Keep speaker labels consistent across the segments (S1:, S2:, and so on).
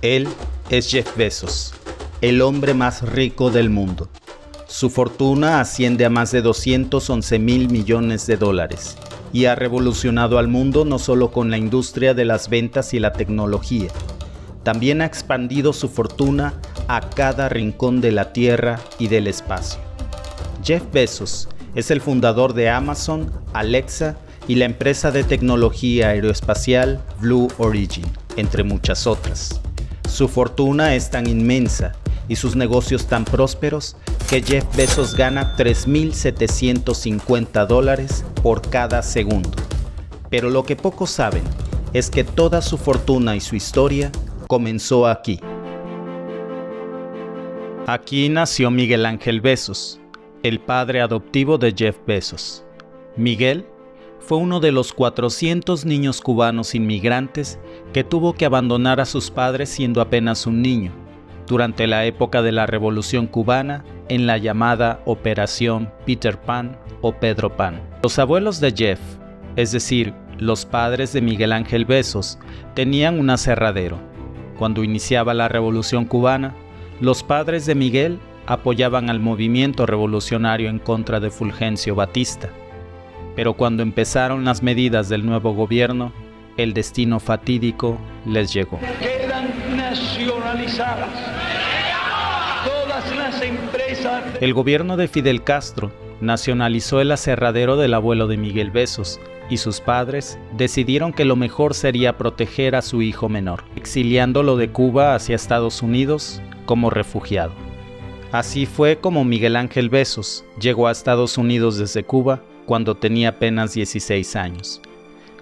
S1: Él es Jeff Bezos, el hombre más rico del mundo. Su fortuna asciende a más de 211 mil millones de dólares y ha revolucionado al mundo no solo con la industria de las ventas y la tecnología, también ha expandido su fortuna a cada rincón de la Tierra y del espacio. Jeff Bezos es el fundador de Amazon, Alexa y la empresa de tecnología aeroespacial Blue Origin, entre muchas otras. Su fortuna es tan inmensa y sus negocios tan prósperos que Jeff Bezos gana $3,750 por cada segundo. Pero lo que pocos saben es que toda su fortuna y su historia comenzó aquí. Aquí nació Miguel Ángel Bezos, el padre adoptivo de Jeff Bezos. Miguel fue uno de los 400 niños cubanos inmigrantes que tuvo que abandonar a sus padres siendo apenas un niño, durante la época de la Revolución Cubana, en la llamada Operación Peter Pan o Pedro Pan. Los abuelos de Jeff, es decir, los padres de Miguel Ángel Bezos, tenían un aserradero. Cuando iniciaba la Revolución Cubana, los padres de Miguel apoyaban al movimiento revolucionario en contra de Fulgencio Batista. Pero cuando empezaron las medidas del nuevo gobierno, el destino fatídico les llegó.
S2: Quedan nacionalizadas todas las empresas.
S1: El gobierno de Fidel Castro nacionalizó el aserradero del abuelo de Miguel Bezos y sus padres decidieron que lo mejor sería proteger a su hijo menor, exiliándolo de Cuba hacia Estados Unidos como refugiado. Así fue como Miguel Ángel Bezos llegó a Estados Unidos desde Cuba cuando tenía apenas 16 años.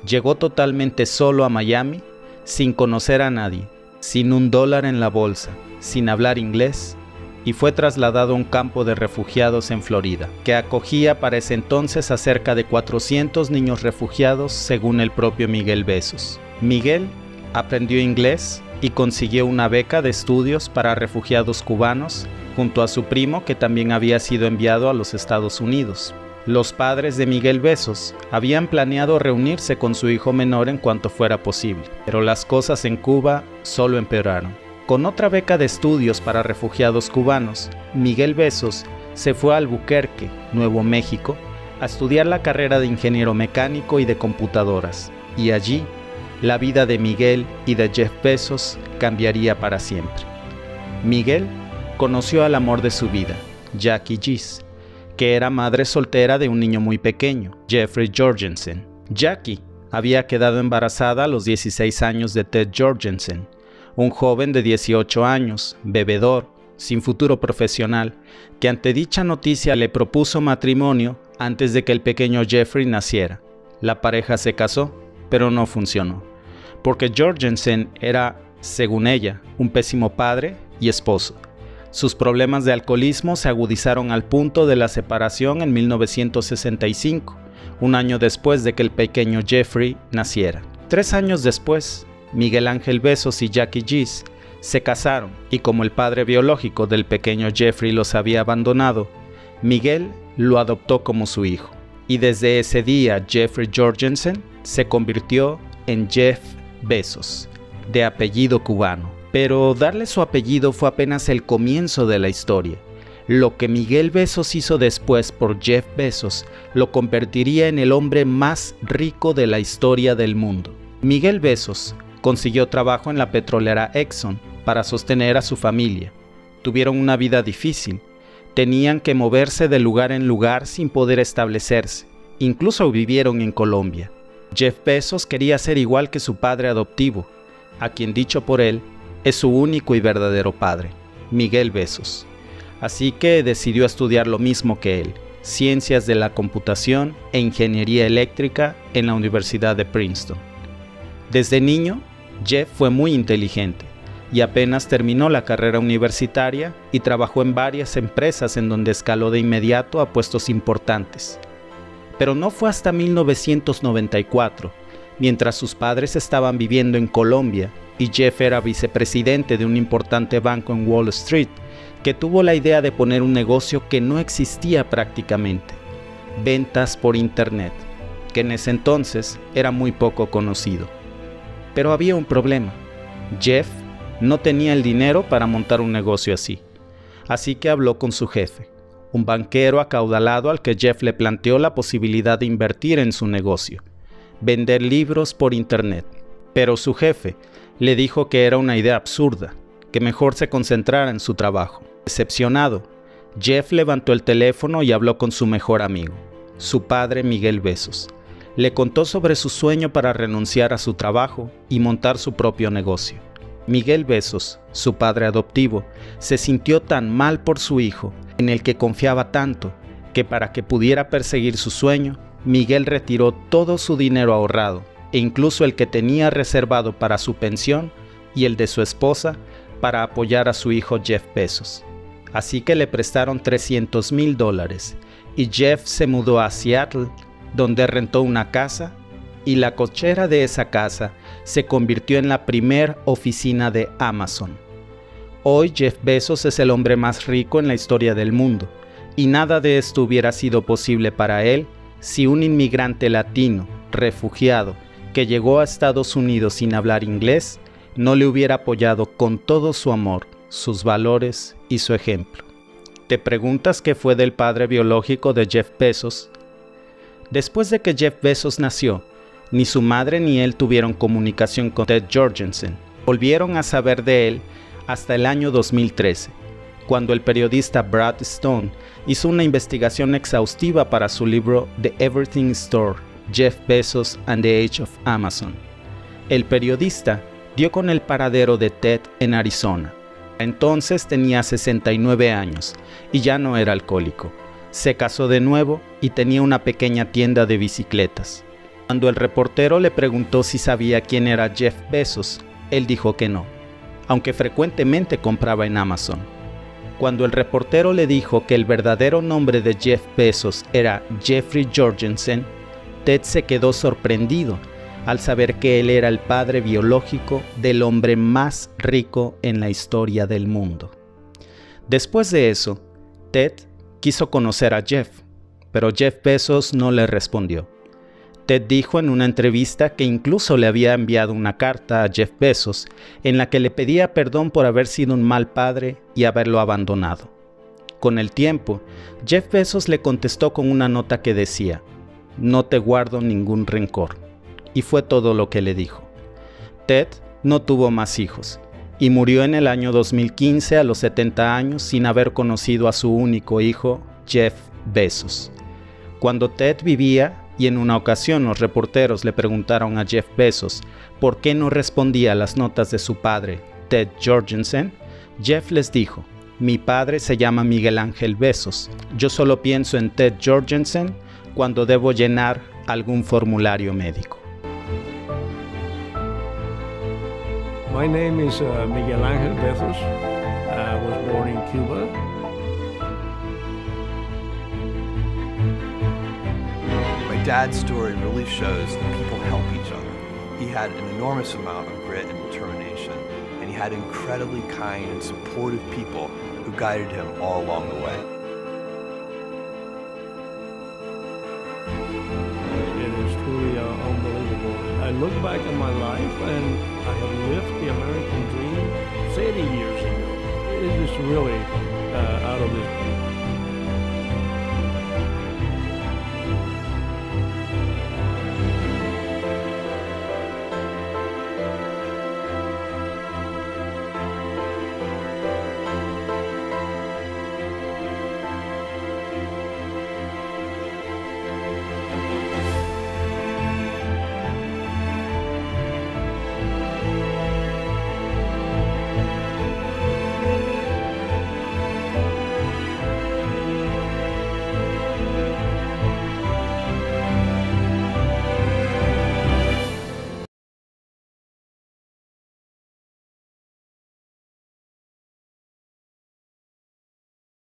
S1: Llegó totalmente solo a Miami, sin conocer a nadie, sin $1 en la bolsa, sin hablar inglés, y fue trasladado a un campo de refugiados en Florida, que acogía para ese entonces a cerca de 400 niños refugiados según el propio Miguel Bezos. Miguel aprendió inglés y consiguió una beca de estudios para refugiados cubanos, junto a su primo que también había sido enviado a los Estados Unidos. Los padres de Miguel Bezos habían planeado reunirse con su hijo menor en cuanto fuera posible, pero las cosas en Cuba solo empeoraron. Con otra beca de estudios para refugiados cubanos, Miguel Bezos se fue a Albuquerque, Nuevo México, a estudiar la carrera de ingeniero mecánico y de computadoras, y allí la vida de Miguel y de Jeff Bezos cambiaría para siempre. Miguel conoció al amor de su vida, Jackie Gis, que era madre soltera de un niño muy pequeño, Jeffrey Jorgensen. Jackie había quedado embarazada a los 16 años de Ted Jorgensen, un joven de 18 años, bebedor, sin futuro profesional, que ante dicha noticia le propuso matrimonio antes de que el pequeño Jeffrey naciera. La pareja se casó, pero no funcionó, porque Jorgensen era, según ella, un pésimo padre y esposo. Sus problemas de alcoholismo se agudizaron al punto de la separación en 1965, un año después de que el pequeño Jeffrey naciera. 3 años después, Miguel Ángel Bezos y Jackie Gis se casaron y como el padre biológico del pequeño Jeffrey los había abandonado, Miguel lo adoptó como su hijo. Y desde ese día Jeffrey Jorgensen se convirtió en Jeff Bezos, de apellido cubano. Pero darle su apellido fue apenas el comienzo de la historia. Lo que Miguel Bezos hizo después por Jeff Bezos lo convertiría en el hombre más rico de la historia del mundo. Miguel Bezos consiguió trabajo en la petrolera Exxon para sostener a su familia. Tuvieron una vida difícil. Tenían que moverse de lugar en lugar sin poder establecerse. Incluso vivieron en Colombia. Jeff Bezos quería ser igual que su padre adoptivo, a quien dicho por él, es su único y verdadero padre, Miguel Bezos. Así que decidió estudiar lo mismo que él, ciencias de la computación e ingeniería eléctrica en la Universidad de Princeton. Desde niño, Jeff fue muy inteligente y apenas terminó la carrera universitaria y trabajó en varias empresas en donde escaló de inmediato a puestos importantes. Pero no fue hasta 1994, mientras sus padres estaban viviendo en Colombia y Jeff era vicepresidente de un importante banco en Wall Street, que tuvo la idea de poner un negocio que no existía prácticamente: ventas por internet, que en ese entonces era muy poco conocido. Pero había un problema: Jeff no tenía el dinero para montar un negocio así. Así que habló con su jefe, un banquero acaudalado al que Jeff le planteó la posibilidad de invertir en su negocio, vender libros por internet. Pero su jefe le dijo que era una idea absurda, que mejor se concentrara en su trabajo. Decepcionado, Jeff levantó el teléfono y habló con su mejor amigo, su padre Miguel Bezos. Le contó sobre su sueño para renunciar a su trabajo y montar su propio negocio. Miguel Bezos, su padre adoptivo, se sintió tan mal por su hijo, en el que confiaba tanto, que para que pudiera perseguir su sueño, Miguel retiró todo su dinero ahorrado, e incluso el que tenía reservado para su pensión y el de su esposa, para apoyar a su hijo Jeff Bezos. Así que le prestaron $300,000 y Jeff se mudó a Seattle, donde rentó una casa, y la cochera de esa casa se convirtió en la primer oficina de Amazon. Hoy Jeff Bezos es el hombre más rico en la historia del mundo, y nada de esto hubiera sido posible para él si un inmigrante latino, refugiado, que llegó a Estados Unidos sin hablar inglés, no le hubiera apoyado con todo su amor, sus valores y su ejemplo. ¿Te preguntas qué fue del padre biológico de Jeff Bezos? Después de que Jeff Bezos nació, ni su madre ni él tuvieron comunicación con Ted Jorgensen. Volvieron a saber de él hasta el año 2013, cuando el periodista Brad Stone hizo una investigación exhaustiva para su libro The Everything Store, Jeff Bezos and the Age of Amazon. El periodista dio con el paradero de Ted en Arizona. Entonces tenía 69 años y ya no era alcohólico. Se casó de nuevo y tenía una pequeña tienda de bicicletas. Cuando el reportero le preguntó si sabía quién era Jeff Bezos, él dijo que no, aunque frecuentemente compraba en Amazon. Cuando el reportero le dijo que el verdadero nombre de Jeff Bezos era Jeffrey Jorgensen, Ted se quedó sorprendido al saber que él era el padre biológico del hombre más rico en la historia del mundo. Después de eso, Ted quiso conocer a Jeff, pero Jeff Bezos no le respondió. Ted dijo en una entrevista que incluso le había enviado una carta a Jeff Bezos en la que le pedía perdón por haber sido un mal padre y haberlo abandonado. Con el tiempo, Jeff Bezos le contestó con una nota que decía: "No te guardo ningún rencor", y fue todo lo que le dijo. Ted no tuvo más hijos y murió en el año 2015 a los 70 años sin haber conocido a su único hijo, Jeff Bezos. Cuando Ted vivía, y en una ocasión los reporteros le preguntaron a Jeff Bezos por qué no respondía a las notas de su padre, Ted Jorgensen, Jeff les dijo: "Mi padre se llama Miguel Ángel Bezos. Yo solo pienso en Ted Jorgensen cuando debo llenar algún formulario médico".
S3: My name is Miguel Ángel Bezos. I was born in Cuba.
S4: My dad's story really shows that people help each other. He had an enormous amount of grit and determination, and he had incredibly kind and supportive people who guided him all along the way.
S3: It is truly unbelievable. I look back at my life and I have lived the American dream 30 years ago. It is really